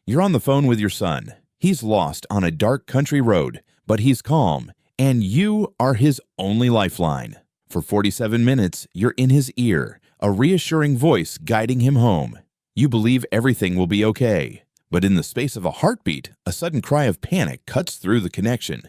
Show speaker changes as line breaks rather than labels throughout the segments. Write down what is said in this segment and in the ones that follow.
You're on the phone with your son. He's lost on a dark country road, but he's calm, and you are his only lifeline. For 47 minutes, you're in his ear, a reassuring voice guiding him home. You believe everything will be okay. But in the space of a heartbeat, a sudden cry of panic cuts through the connection.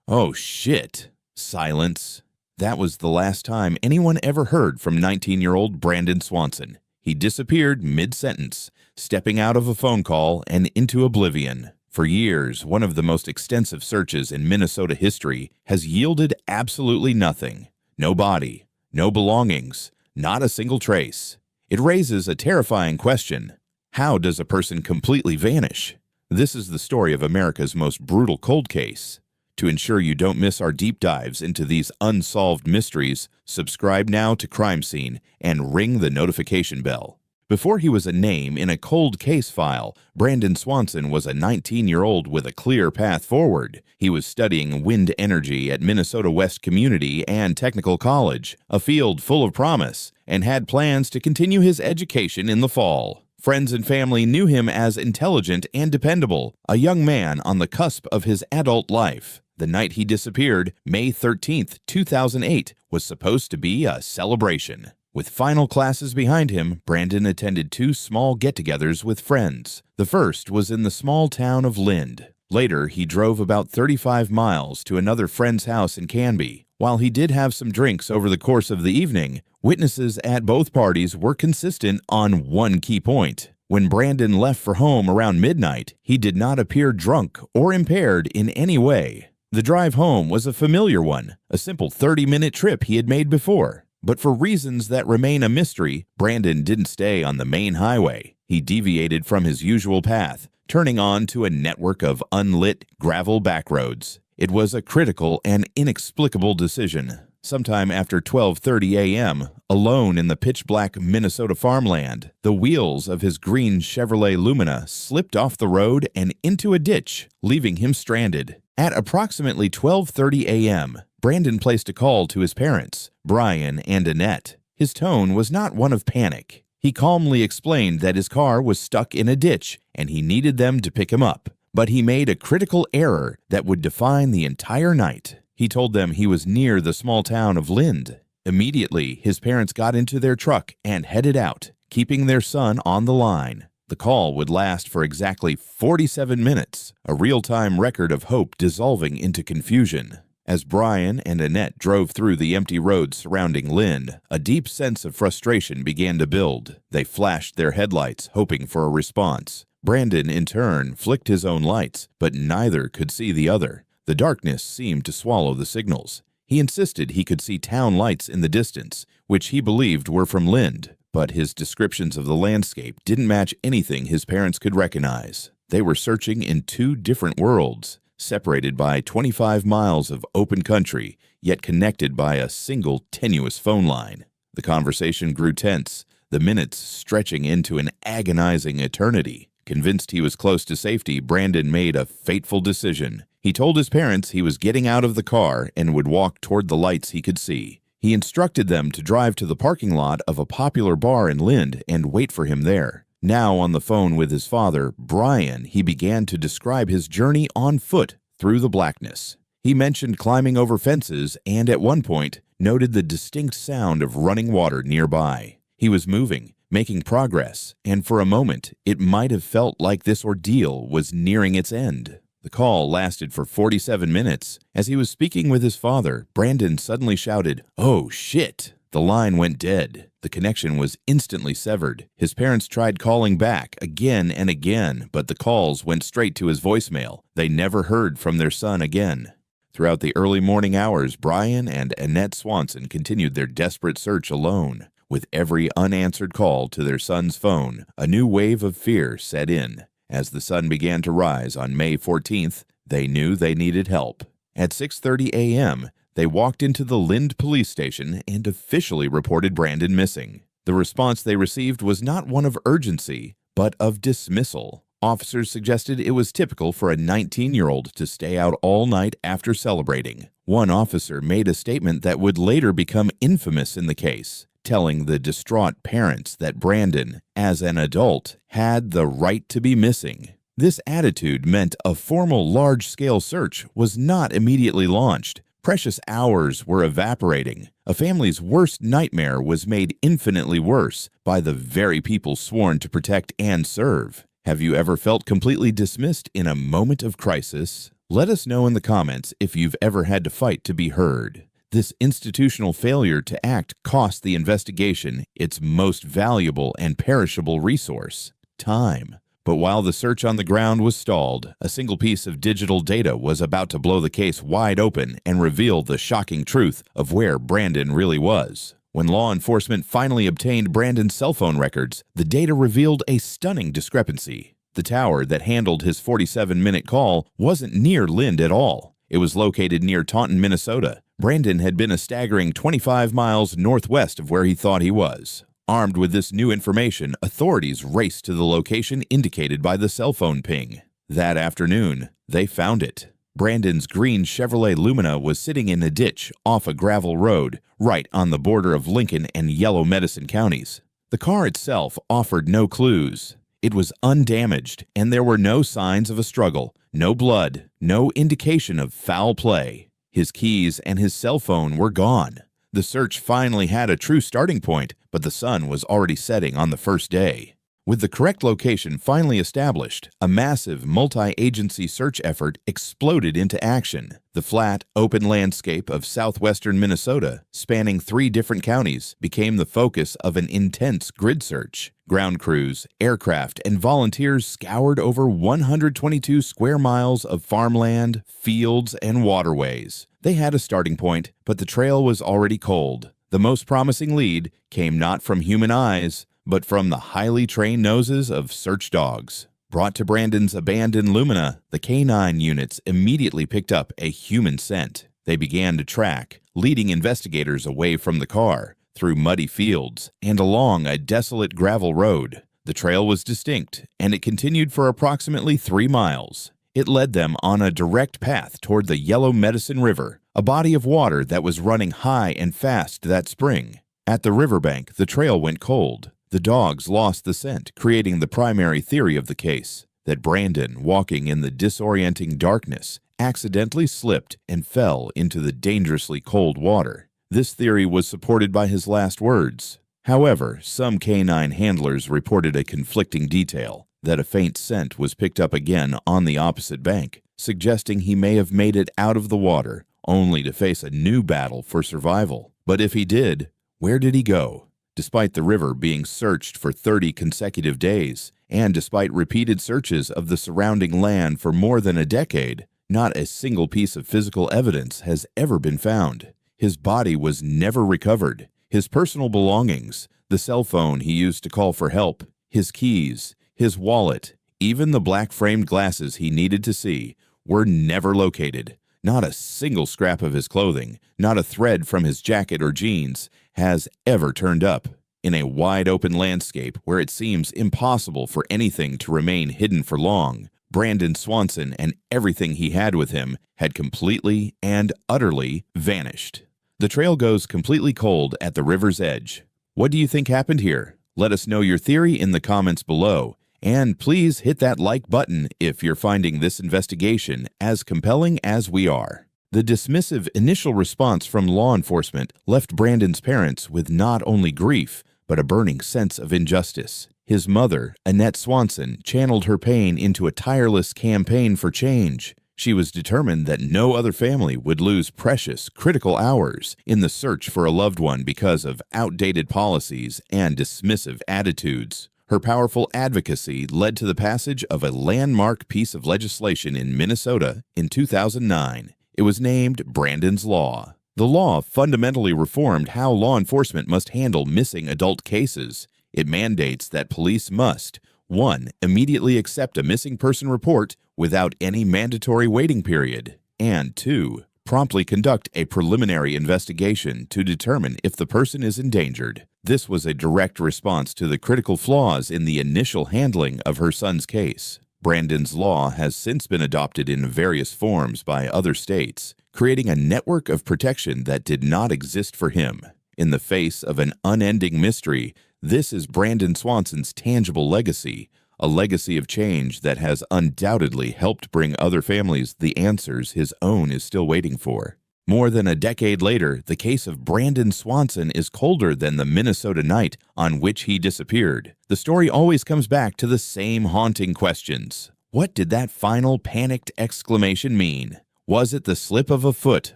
Oh shit. Silence. That was the last time anyone ever heard from 19-year-old Brandon Swanson. He disappeared mid-sentence, stepping out of a phone call and into oblivion. For years, one of the most extensive searches in Minnesota history has yielded absolutely nothing. No body, no belongings, not a single trace. It raises a terrifying question. How does a person completely vanish? This is the story of America's most brutal cold case. To ensure you don't miss our deep dives into these unsolved mysteries, subscribe now to Crime Scene and ring the notification bell. Before he was a name in a cold case file, Brandon Swanson was a 19-year-old with a clear path forward. He was studying wind energy at Minnesota West Community and Technical College, a field full of promise, and had plans to continue his education in the fall. Friends and family knew him as intelligent and dependable, a young man on the cusp of his adult life. The night he disappeared, May 13, 2008, was supposed to be a celebration. With final classes behind him, Brandon attended 2 small get-togethers with friends. The first was in the small town of Lynd. Later, he drove about 35 miles to another friend's house in Canby. While he did have some drinks over the course of the evening, witnesses at both parties were consistent on one key point. When Brandon left for home around midnight, he did not appear drunk or impaired in any way. The drive home was a familiar one, a simple 30-minute trip he had made before. But for reasons that remain a mystery, Brandon didn't stay on the main highway. He deviated from his usual path, turning on to a network of unlit gravel backroads. It was a critical and inexplicable decision. Sometime after 12:30 a.m., alone in the pitch-black Minnesota farmland, the wheels of his green Chevrolet Lumina slipped off the road and into a ditch, leaving him stranded. At approximately 12:30 a.m., Brandon placed a call to his parents, Brian and Annette. His tone was not one of panic. He calmly explained that his car was stuck in a ditch and he needed them to pick him up. But he made a critical error that would define the entire night. He told them he was near the small town of Lynd. Immediately, his parents got into their truck and headed out, keeping their son on the line. The call would last for exactly 47 minutes, a real-time record of hope dissolving into confusion. As Brian and Annette drove through the empty roads surrounding Lynd, a deep sense of frustration began to build. They flashed their headlights, hoping for a response. Brandon, in turn, flicked his own lights, but neither could see the other. The darkness seemed to swallow the signals. He insisted he could see town lights in the distance, which he believed were from Lynd, but his descriptions of the landscape didn't match anything his parents could recognize. They were searching in 2 different worlds, separated by 25 miles of open country, yet connected by a single tenuous phone line. The conversation grew tense, the minutes stretching into an agonizing eternity. Convinced he was close to safety, Brandon made a fateful decision. He told his parents he was getting out of the car and would walk toward the lights he could see. He instructed them to drive to the parking lot of a popular bar in Lynd and wait for him there. Now on the phone with his father, Brian, he began to describe his journey on foot through the blackness. He mentioned climbing over fences and at one point noted the distinct sound of running water nearby. He was moving, making progress, and for a moment it might have felt like this ordeal was nearing its end. The call lasted for 47 minutes. As he was speaking with his father, Brandon suddenly shouted, "Oh shit!" The line went dead. The connection was instantly severed. His parents tried calling back again and again, but the calls went straight to his voicemail. They never heard from their son again. Throughout the early morning hours, Brian and Annette Swanson continued their desperate search alone. With every unanswered call to their son's phone, a new wave of fear set in. As the sun began to rise on May 14th, they knew they needed help. At 6:30 a.m., they walked into the Lynd police station and officially reported Brandon missing. The response they received was not one of urgency, but of dismissal. Officers suggested it was typical for a 19-year-old to stay out all night after celebrating. One officer made a statement that would later become infamous in the case, telling the distraught parents that Brandon, as an adult, had the right to be missing. This attitude meant a formal large-scale search was not immediately launched. Precious hours were evaporating. A family's worst nightmare was made infinitely worse by the very people sworn to protect and serve. Have you ever felt completely dismissed in a moment of crisis? Let us know in the comments if you've ever had to fight to be heard. This institutional failure to act cost the investigation its most valuable and perishable resource, time. But while the search on the ground was stalled, a single piece of digital data was about to blow the case wide open and reveal the shocking truth of where Brandon really was. When law enforcement finally obtained Brandon's cell phone records, the data revealed a stunning discrepancy. The tower that handled his 47-minute call wasn't near Lynd at all. It was located near Taunton, Minnesota. Brandon had been a staggering 25 miles northwest of where he thought he was. Armed with this new information, authorities raced to the location indicated by the cell phone ping. That afternoon, they found it. Brandon's green Chevrolet Lumina was sitting in a ditch off a gravel road, right on the border of Lincoln and Yellow Medicine counties. The car itself offered no clues. It was undamaged, and there were no signs of a struggle, no blood, no indication of foul play. His keys and his cell phone were gone. The search finally had a true starting point, but the sun was already setting on the first day. With the correct location finally established, a massive multi-agency search effort exploded into action. The flat, open landscape of southwestern Minnesota, spanning 3 different counties, became the focus of an intense grid search. Ground crews, aircraft, and volunteers scoured over 122 square miles of farmland, fields, and waterways. They had a starting point, but the trail was already cold. The most promising lead came not from human eyes, but from the highly trained noses of search dogs. Brought to Brandon's abandoned Lumina, the canine units immediately picked up a human scent. They began to track, leading investigators away from the car, through muddy fields, and along a desolate gravel road. The trail was distinct, and it continued for approximately 3 miles. It led them on a direct path toward the Yellow Medicine River, a body of water that was running high and fast that spring. At the riverbank, the trail went cold. The dogs lost the scent, creating the primary theory of the case, that Brandon, walking in the disorienting darkness, accidentally slipped and fell into the dangerously cold water. This theory was supported by his last words. However, some canine handlers reported a conflicting detail, that a faint scent was picked up again on the opposite bank, suggesting he may have made it out of the water, only to face a new battle for survival. But if he did, where did he go? Despite the river being searched for 30 consecutive days, and despite repeated searches of the surrounding land for more than a decade, not a single piece of physical evidence has ever been found. His body was never recovered. His personal belongings, the cell phone he used to call for help, his keys, his wallet, even the black-framed glasses he needed to see, were never located. Not a single scrap of his clothing, not a thread from his jacket or jeans, has ever turned up. In a wide-open landscape where it seems impossible for anything to remain hidden for long, Brandon Swanson and everything he had with him had completely and utterly vanished. The trail goes completely cold at the river's edge. What do you think happened here? Let us know your theory in the comments below. And please hit that like button if you're finding this investigation as compelling as we are. The dismissive initial response from law enforcement left Brandon's parents with not only grief, but a burning sense of injustice. His mother, Annette Swanson, channeled her pain into a tireless campaign for change. She was determined that no other family would lose precious, critical hours in the search for a loved one because of outdated policies and dismissive attitudes. Her powerful advocacy led to the passage of a landmark piece of legislation in Minnesota in 2009. It was named Brandon's Law. The law fundamentally reformed how law enforcement must handle missing adult cases. It mandates that police must 1. Immediately accept a missing person report without any mandatory waiting period, and 2. Promptly conduct a preliminary investigation to determine if the person is endangered. This was a direct response to the critical flaws in the initial handling of her son's case. Brandon's Law has since been adopted in various forms by other states, creating a network of protection that did not exist for him. In the face of an unending mystery, this is Brandon Swanson's tangible legacy, a legacy of change that has undoubtedly helped bring other families the answers his own is still waiting for. More than a decade later, the case of Brandon Swanson is colder than the Minnesota night on which he disappeared. The story always comes back to the same haunting questions. What did that final panicked exclamation mean? Was it the slip of a foot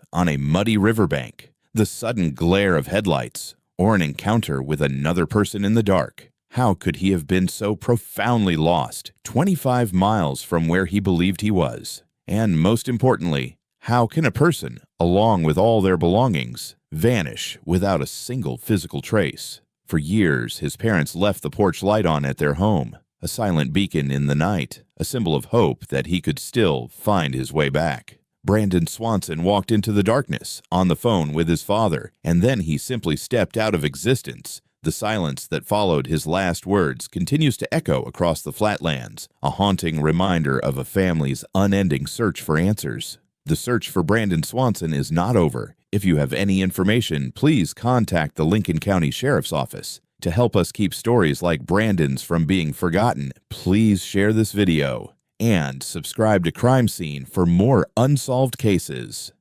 on a muddy riverbank, the sudden glare of headlights, or an encounter with another person in the dark? How could he have been so profoundly lost, 25 miles from where he believed he was? And most importantly, how can a person, along with all their belongings, vanish without a single physical trace? For years, his parents left the porch light on at their home, a silent beacon in the night, a symbol of hope that he could still find his way back. Brandon Swanson walked into the darkness on the phone with his father, and then he simply stepped out of existence. The silence that followed his last words continues to echo across the flatlands, a haunting reminder of a family's unending search for answers. The search for Brandon Swanson is not over. If you have any information, please contact the Lincoln County Sheriff's Office. To help us keep stories like Brandon's from being forgotten, please share this video and subscribe to Crime Scene for more unsolved cases.